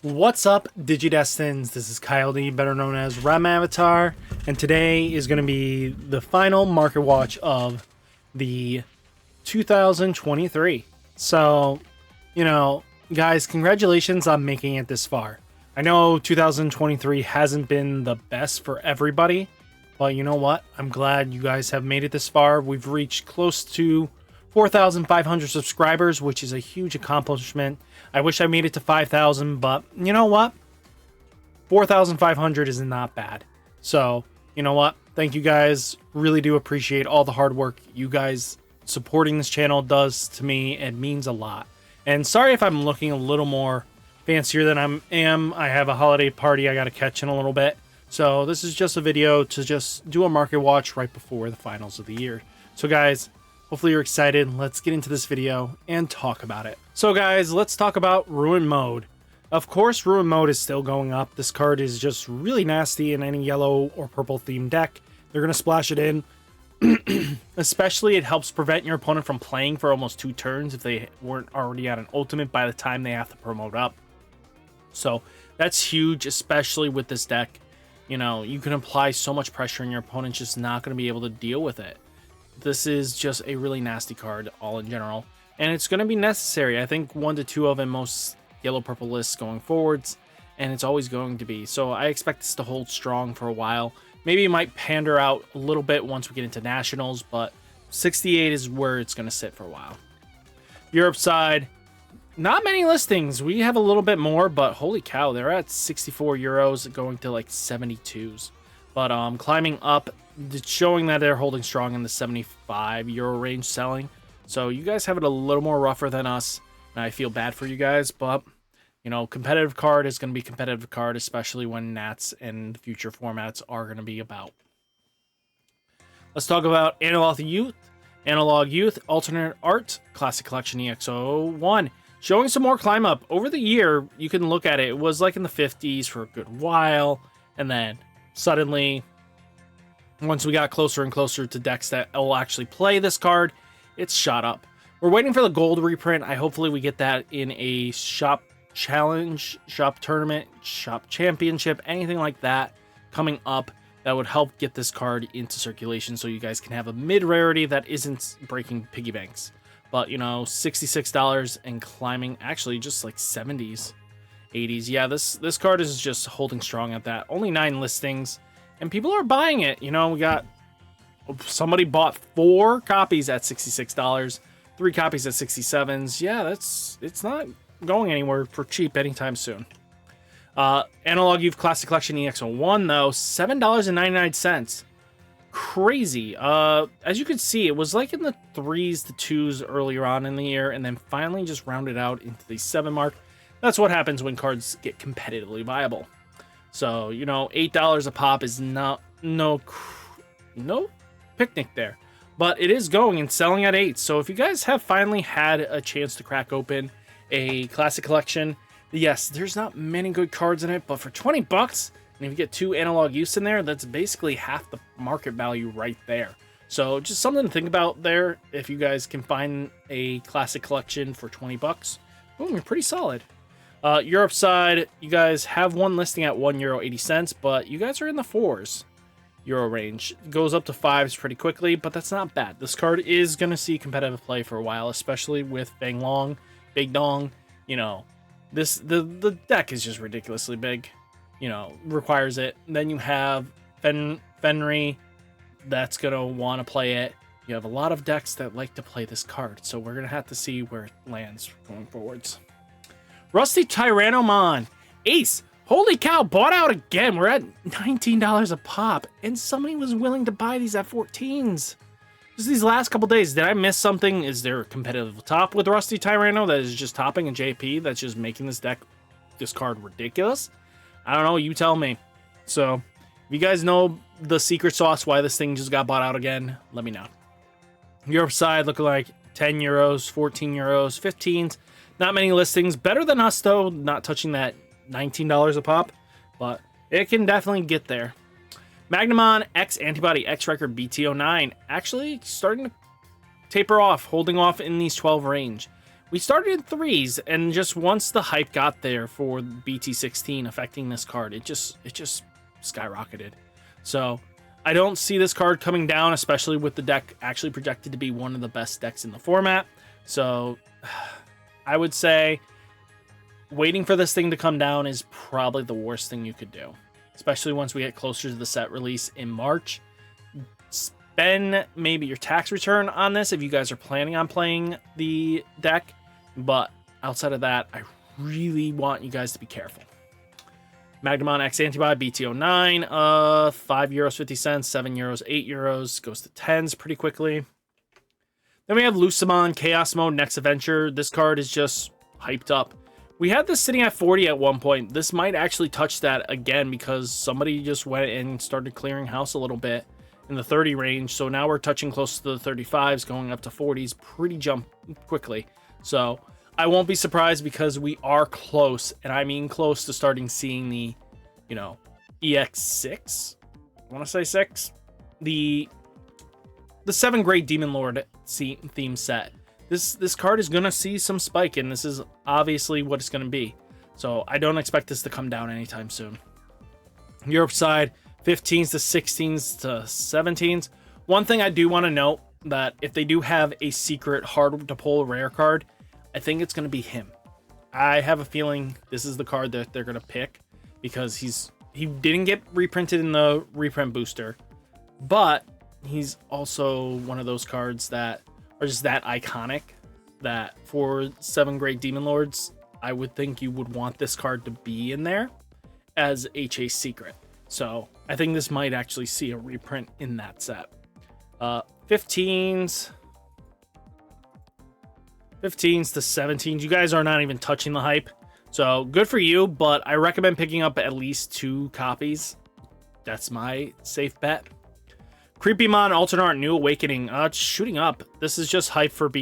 What's up, Digidestins? This is Kyle D, better known as RideMyAvatar, and today is going to be the final market watch of the 2023. So, guys, congratulations on making it this far. I know 2023 hasn't been the best for everybody, but you know what? I'm glad you guys have made it this far. We've reached close to 4,500 subscribers, which is a huge accomplishment. I wish I made it to 5,000, but you know what? 4,500 is not bad. So, you know what? Thank you guys. Really do appreciate all the hard work you guys supporting this channel does to me. It means a lot. And sorry if I'm looking a little more fancier than I am. I have a holiday party I got to catch in a little bit. So this is just a video to just do a market watch right before the finals of the year. So guys, hopefully you're excited. Let's get into this video and talk about it. So guys, let's talk about Ruin Mode. Of course, Ruin Mode is still going up. This card is just really nasty in any yellow or purple themed deck. They're going to splash it in. Especially, it helps prevent your opponent from playing for almost 2 turns if they weren't already at an ultimate by the time they have to promote up. So that's huge, especially with this deck. You can apply so much pressure and your opponent's just not going to be able to deal with it. This is just a really nasty card all in general, and it's going to be necessary. I think 1 to 2 of in most yellow-purple lists going forwards, and it's always going to be. So I expect this to hold strong for a while. Maybe it might pander out a little bit once we get into Nationals, but 68 is where it's going to sit for a while. Europe side, not many listings. We have a little bit more, but holy cow, they're at 64 euros going to like 72s. But climbing up, showing that they're holding strong in the 75 euro range selling. So you guys have it a little more rougher than us, and I feel bad for you guys, but competitive card is going to be competitive card, especially when Nats and future formats are going to be about. Let's talk about Analog Youth, Alternate Art, Classic Collection EX01. Showing some more climb up. Over the year, you can look at it. It was like in the 50s for a good while, and then suddenly, once we got closer and closer to decks that will actually play this card, it's shot up. We're waiting for the gold reprint. Hopefully we get that in a shop challenge, shop tournament, shop championship, anything like that coming up that would help get this card into circulation so you guys can have a mid rarity that isn't breaking piggy banks. But $66 and climbing, actually just like 70s, 80s. Yeah, this card is just holding strong at that. Only 9 listings, and people are buying it. We got somebody bought 4 copies at $66, 3 copies at 67s. Yeah, it's not going anywhere for cheap anytime soon. Analog Youth Classic Collection EX01 though, $7.99. Crazy. As you can see, it was like in the 3s to 2s earlier on in the year, and then finally just rounded out into the 7 mark. That's what happens when cards get competitively viable. So $8 a pop is no picnic there, but it is going and selling at 8. So if you guys have finally had a chance to crack open a Classic Collection, yes, there's not many good cards in it, but for 20 bucks, and if you get 2 Analog Youths in there, that's basically half the market value right there. So just something to think about there. If you guys can find a Classic Collection for 20 bucks, boom, you're pretty solid. Europe side, you guys have one listing at €1.80, but you guys are in the 4s euro range. It goes up to 5s pretty quickly, but that's not bad. This card is going to see competitive play for a while, especially with Feng Long, Big Dong. The deck is just ridiculously big. Requires it. Then you have Fenry that's going to want to play it. You have a lot of decks that like to play this card, so we're going to have to see where it lands going forwards. Rusty Tyrannomon Ace. Holy cow, bought out again. We're at $19 a pop, and somebody was willing to buy these at 14s. Just these last couple days, did I miss something? Is there a competitive top with Rusty Tyranno that is just topping a JP that's just making this card ridiculous? I don't know, you tell me. So, if you guys know the secret sauce why this thing just got bought out again, let me know. Europe side looking like 10 euros, 14 euros, 15s. Not many listings. Better than us, though. Not touching that $19 a pop, but it can definitely get there. Magnamon X Antibody X Record BT09 actually starting to taper off, holding off in these 12 range. we started in 3s, and just once the hype got there for BT16 affecting this card, it just skyrocketed. So I don't see this card coming down, especially with the deck actually projected to be one of the best decks in the format. So I would say waiting for this thing to come down is probably the worst thing you could do, especially once we get closer to the set release in March. Spend maybe your tax return on this if you guys are planning on playing the deck, but outside of that, I really want you guys to be careful. Magnamon X Antibuy BT09, €5, 50 cents, €7, €8, goes to 10s pretty quickly. Then we have Lucemon Chaos Mode Next Adventure. This card is just hyped up. We had this sitting at 40 at one point. This might actually touch that again because somebody just went and started clearing house a little bit in the 30 range. So now we're touching close to the 35s, going up to 40s pretty jump quickly. So I won't be surprised because we are close, and I mean close to starting seeing the, you know, EX6. I want to say 6. The 7 Great Demon Lord theme set. This card is going to see some spike, and this is obviously what it's going to be. So I don't expect this to come down anytime soon. Europe side, 15s to 16s to 17s. One thing I do want to note, that if they do have a secret hard to pull rare card, I think it's going to be him. I have a feeling this is the card that they're going to pick because he didn't get reprinted in the reprint booster, but he's also one of those cards that are just that iconic that for 7 Great Demon Lords, I would think you would want this card to be in there as a chase secret. So I think this might actually see a reprint in that set. 15s to 17s. You guys are not even touching the hype. So good for you, but I recommend picking up at least 2 copies. That's my safe bet. Creepymon Alternate Art New Awakening. It's shooting up. This is just hype for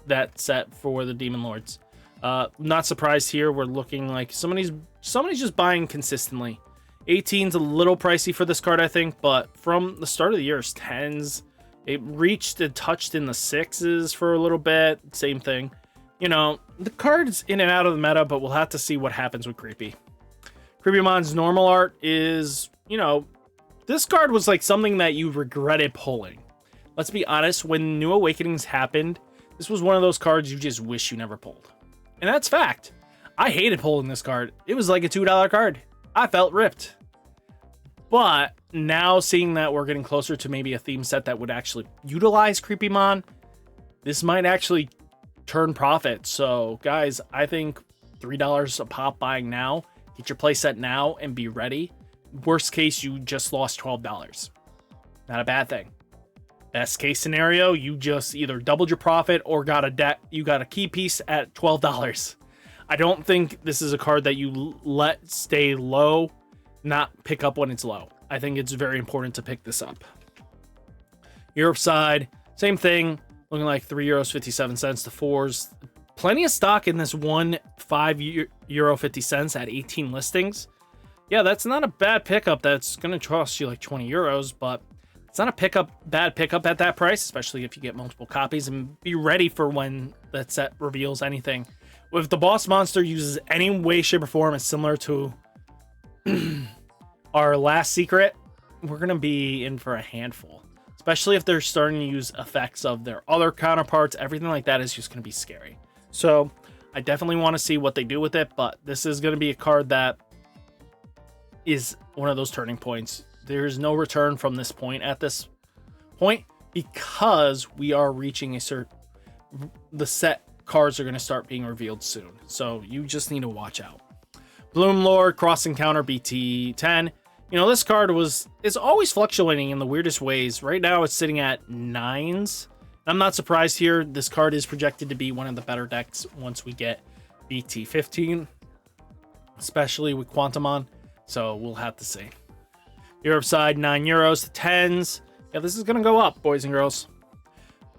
that set for the Demon Lords. Not surprised here. We're looking like somebody's just buying consistently. 18's a little pricey for this card, I think, but from the start of the year, it's 10s. It reached and touched in the 6s for a little bit. Same thing. You know, the card's in and out of the meta, but we'll have to see what happens with Creepy. Creepymon's normal art is, you know, this card was like something that you regretted pulling. Let's be honest, when New Awakenings happened, this was one of those cards you just wish you never pulled. And that's fact. I hated pulling this card. It was like a $2 card. I felt ripped. But now seeing that we're getting closer to maybe a theme set that would actually utilize Creepymon, this might actually turn profit. So guys, I think $3 a pop buying now, get your playset now and be ready. Worst case, you just lost $12. Not a bad thing. Best case scenario, you just either doubled your profit or got a key piece at $12. I don't think this is a card that you let stay low, not pick up when it's low. I think it's very important to pick this up. Europe side, same thing, looking like €3, 57 cents to 4s. Plenty of stock in this one, €5, 50 cents at 18 listings. Yeah, that's not a bad pickup. That's going to cost you like €20, but it's not a bad pickup at that price, especially if you get multiple copies, and be ready for when that set reveals anything. If the boss monster uses any way, shape, or form is similar to our last secret, we're going to be in for a handful. Especially if they're starting to use effects of their other counterparts. Everything like that is just going to be scary. So I definitely want to see what they do with it, but this is going to be a card that is one of those turning points. There's no return from this point at this point because we are reaching the set cards are going to start being revealed soon. So you just need to watch out. Bloom Lord Cross Encounter BT10. You know, this card is always fluctuating in the weirdest ways. Right now it's sitting at 9s. I'm not surprised here. This card is projected to be one of the better decks once we get BT15, especially with Quantumon. So we'll have to see. Europe side, €9 to 10s. Yeah, this is going to go up, boys and girls.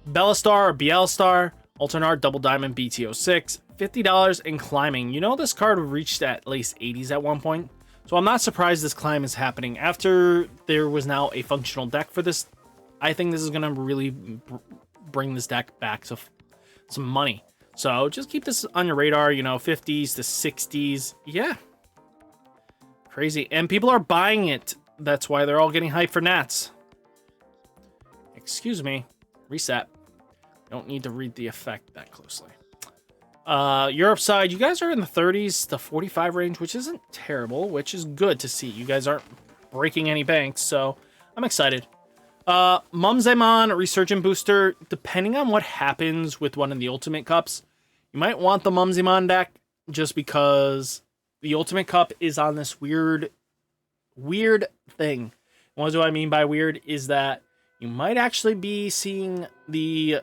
Bellastar or Bielstar, Alternate Art Double Diamond BT06, $50 and climbing. You know, this card reached at least 80s at one point. So I'm not surprised this climb is happening. After there was now a functional deck for this, I think this is going to really bring this deck back to some money. So just keep this on your radar, you know, 50s to 60s. Yeah. Crazy. And people are buying it. That's why they're all getting hyped for Nats. Excuse me. Reset. Don't need to read the effect that closely. Europe side, you guys are in the 30s to 45 range, which isn't terrible, which is good to see. You guys aren't breaking any banks, so I'm excited. Mumzemon Resurgent Booster, depending on what happens with one of the Ultimate Cups, you might want the Mumzemon deck just because the Ultimate Cup is on this weird thing. What do I mean by weird is that you might actually be seeing the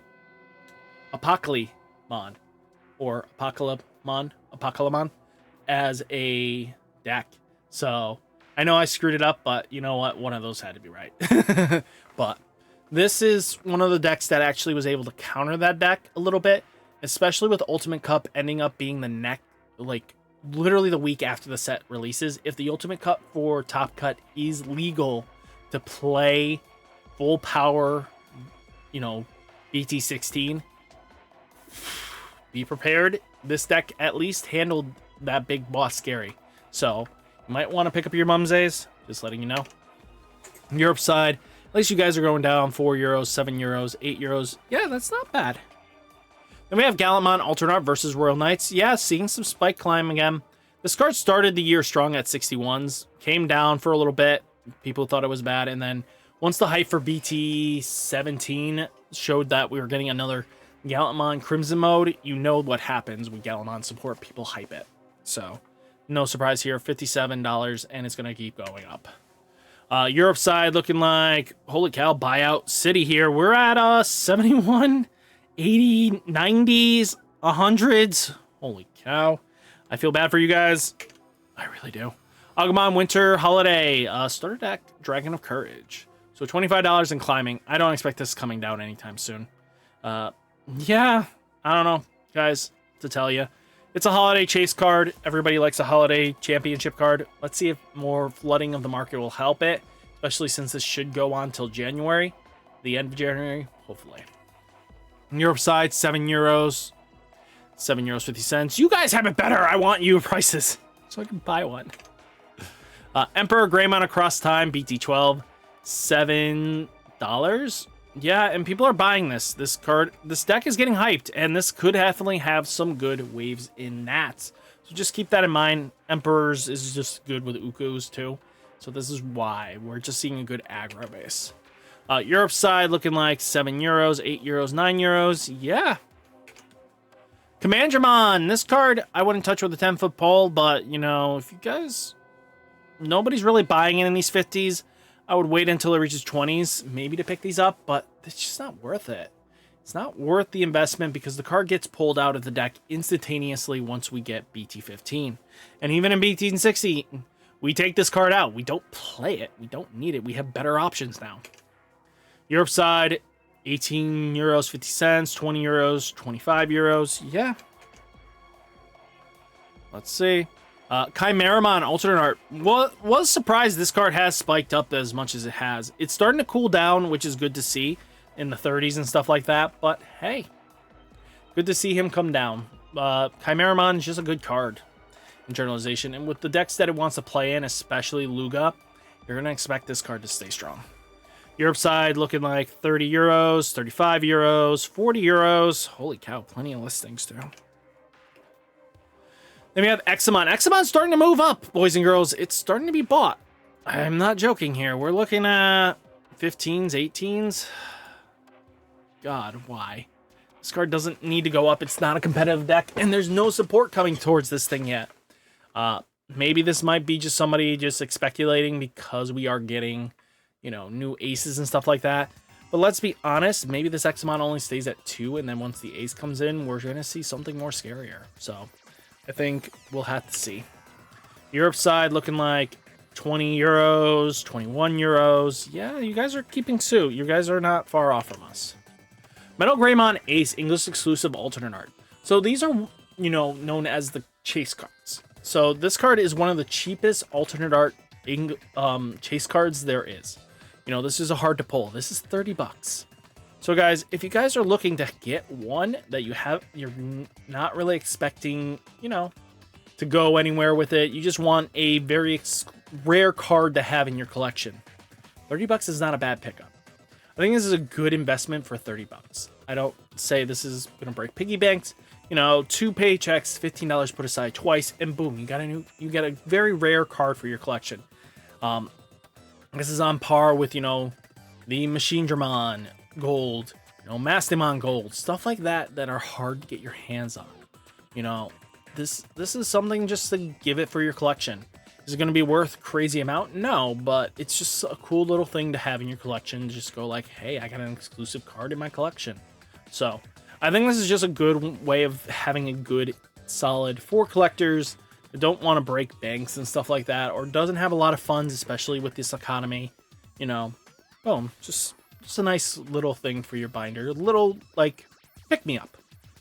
Apocalypmon or Apocalypmon as a deck. So I know I screwed it up, but you know what? One of those had to be right. But this is one of the decks that actually was able to counter that deck a little bit, especially with Ultimate Cup ending up being the like literally the week after the set releases. If the Ultimate Cup for Top Cut is legal to play full power, you know, BT16, be prepared. This deck at least handled that big boss scary. So you might want to pick up your Mumzays, just letting you know. Europe side, at least you guys are going down 4 euros, 7 euros, 8 euros. Yeah, that's not bad. Then we have Gallantmon Alternate versus Royal Knights. Yeah, seeing some spike climb again. This card started the year strong at 61s, came down for a little bit. People thought it was bad, and then once the hype for BT17 showed that we were getting another Gallantmon Crimson mode, you know what happens when Gallantmon support, people hype it. So no surprise here, $57, and it's going to keep going up. Europe side looking like, holy cow, buyout city here. We're at 71, 80, 90s, 100s. Holy cow. I feel bad for you guys. I really do. Agumon Winter Holiday. Starter deck, Dragon of Courage. So $25 and climbing. I don't expect this coming down anytime soon. Yeah, I don't know, guys, to tell you. It's a holiday chase card. Everybody likes a holiday championship card. Let's see if more flooding of the market will help it, especially since this should go on till January, the end of January, hopefully. Europe side, 7 euros. 7 euros 50 cents. You guys have it better. I want you prices so I can buy one. Emperor Greymon Across Time, BT12, $7. Yeah, and people are buying this. This deck is getting hyped, and this could definitely have some good waves in Nats. So just keep that in mind. Emperors is just good with Ukus too. So this is why we're just seeing a good aggro base. Europe side looking like 7 euros, 8 euros, 9 euros. Yeah. Commandramon. This card I wouldn't touch with a 10-foot pole, but you know, if you guys, nobody's really buying it in these 50s. I would wait until it reaches 20s, maybe to pick these up, but it's just not worth it. It's not worth the investment because the card gets pulled out of the deck instantaneously once we get BT15. And even in BT60, we take this card out. We don't play it. We don't need it. We have better options now. Europe side, 18 euros, 50 cents, 20 euros, 25 euros. Yeah. Let's see. Chimeramon Alternate Art. Was surprised this card has spiked up as much as it has. It's starting to cool down, which is good to see in the 30s and stuff like that. But hey, good to see him come down. Chimeramon is just a good card in generalization. And with the decks that it wants to play in, especially Luga, you're going to expect this card to stay strong. Europe side looking like 30 euros, 35 euros, 40 euros. Holy cow, plenty of listings too. Then we have Examon. Examon's starting to move up, boys and girls. It's starting to be bought. I'm not joking here. We're looking at 15s, 18s. God, why? This card doesn't need to go up. It's not a competitive deck, and there's no support coming towards this thing yet. Maybe this might be just somebody just speculating because we are getting, you know, new aces and stuff like that. But let's be honest, maybe this Examon only stays at 2, and then once the ace comes in, we're going to see something more scarier. So I think we'll have to see. Europe side looking like 20 euros, 21 euros. Yeah, you guys are keeping suit. You guys are not far off from us. Metal Greymon Ace English exclusive alternate art. So these are, you know, known as the chase cards. So this card is one of the cheapest alternate art chase cards there is. You know, this is a hard to pull. This is $30. So guys, if you guys are looking to get one that you're not really expecting, you know, to go anywhere with it, you just want a very rare card to have in your collection, $30 is not a bad pickup. I think this is a good investment for $30. I don't say this is gonna break piggy banks. You know, 2 paychecks, $15 put aside twice, and boom, you got a very rare card for your collection. This is on par with, you know, the Digimon gold, you know, Mastimon gold, stuff like that that are hard to get your hands on. You know, this is something just to give it for your collection. Is it going to be worth crazy amount? No, but it's just a cool little thing to have in your collection. Just go like, hey, I got an exclusive card in my collection. So I think this is just a good way of having a good solid for collectors that don't want to break banks and stuff like that, or doesn't have a lot of funds, especially with this economy. You know, boom, just a nice little thing for your binder. A little, like, pick-me-up.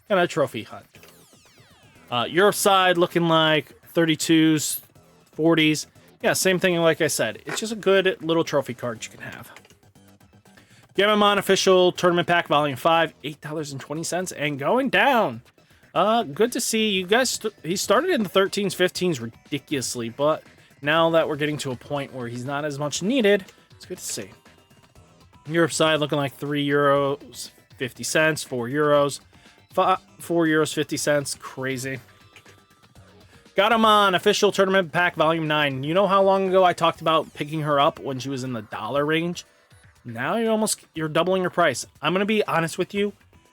And a trophy hunt. Europe side looking like 32s, 40s. Yeah, same thing like I said. It's just a good little trophy card you can have. Digimon Official Tournament Pack Volume 5, $8.20, and going down. Good to see you guys. He started in the 13s, 15s ridiculously, but now that we're getting to a point where he's not as much needed, it's good to see. Europe side looking like €3, 50 cents, €4, €4, 50 cents. Crazy. Digimon Official Tournament Pack Volume 9. You know how long ago I talked about picking her up when she was in the dollar range? Now you're doubling your price. I'm going to be honest with you.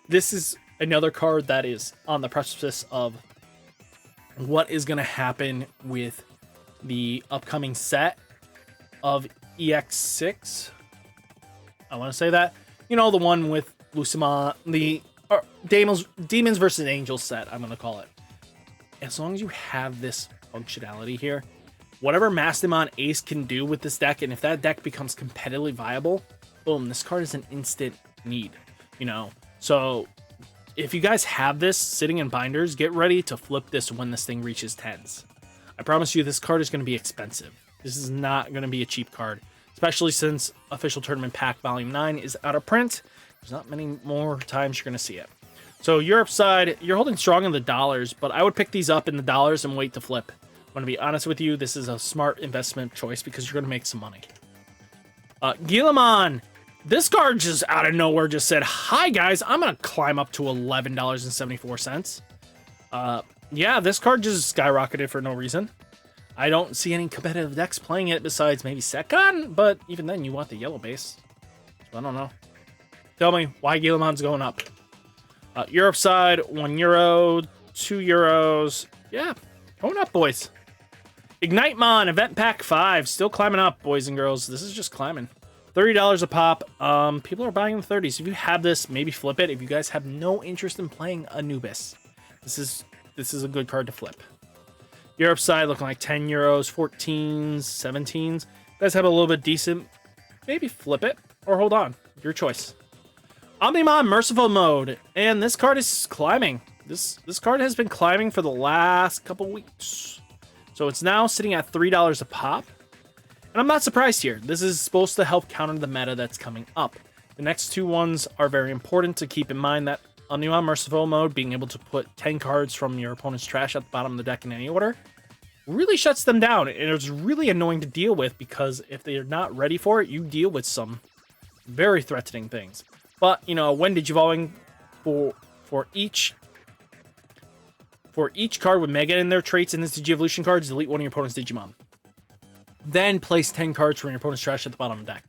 This is another card that is on the precipice of what is going to happen with the upcoming set of EX6. I want to say that. You know, the one with Lucimon, the Demons versus Angels set, I'm going to call it. As long as you have this functionality here, whatever Mastimon Ace can do with this deck, and if that deck becomes competitively viable, boom, this card is an instant need, you know? So if you guys have this sitting in binders, get ready to flip this when this thing reaches 10s. I promise you this card is going to be expensive. This is not going to be a cheap card, especially since Official Tournament Pack Volume 9 is out of print. There's not many more times you're going to see it. So Europe side, you're holding strong in the dollars, but I would pick these up in the dollars and wait to flip. I'm going to be honest with you, this is a smart investment choice because you're going to make some money. Digimon, this card just out of nowhere just said, hi guys, I'm going to climb up to $11.74. Yeah, this card just skyrocketed for no reason. I don't see any competitive decks playing it besides maybe Sekon, but even then you want the yellow base. So I don't know. Tell me why Gilamon's going up. Europe side, €1, €2. Yeah, going up, boys. Ignitemon Event Pack 5, still climbing up, boys and girls. This is just climbing. $30 a pop. People are buying in the 30s. If you have this, maybe flip it. If you guys have no interest in playing Anubis, this is a good card to flip. Europe side looking like €10, 14s, 17s. You guys have a little bit decent. Maybe flip it or hold on. Your choice. Omnimon Merciful Mode, and this card is climbing. This card has been climbing for the last couple weeks. So it's now sitting at $3 a pop. And I'm not surprised here. This is supposed to help counter the meta that's coming up. The next two ones are very important to keep in mind. That Omnimon Merciful Mode, being able to put 10 cards from your opponent's trash at the bottom of the deck in any order, really shuts them down. And it's really annoying to deal with because if they're not ready for it, you deal with some very threatening things. But, you know, when Digivolving for each card with Mega in their traits in this Digievolution cards, delete one of your opponent's Digimon. Then place 10 cards from your opponent's trash at the bottom of the deck.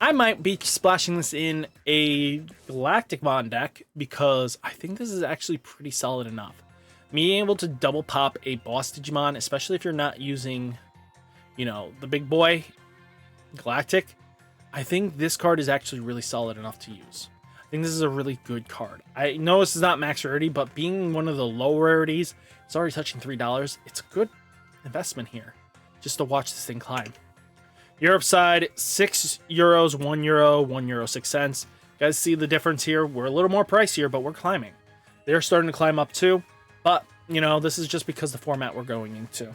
I might be splashing this in a Galacticmon deck because I think this is actually pretty solid enough. Being able to double pop a boss Digimon, especially if you're not using, you know, the big boy, Galactic, I think this card is actually really solid enough to use. I think this is a really good card. I know this is not max rarity, but being one of the low rarities, it's already touching $3. It's a good investment here, just to watch this thing climb. Europe side, €6, €1, €1, 6 cents. You guys see the difference here? We're a little more pricier, but we're climbing. They're starting to climb up too, but, you know, this is just because the format we're going into.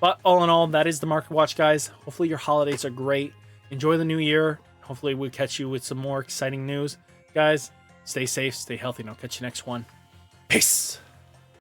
But all in all, that is the Market Watch, guys. Hopefully your holidays are great. Enjoy the new year. hopefully we'll catch you with some more exciting news. Guys, stay safe, stay healthy, and I'll catch you next one. Peace.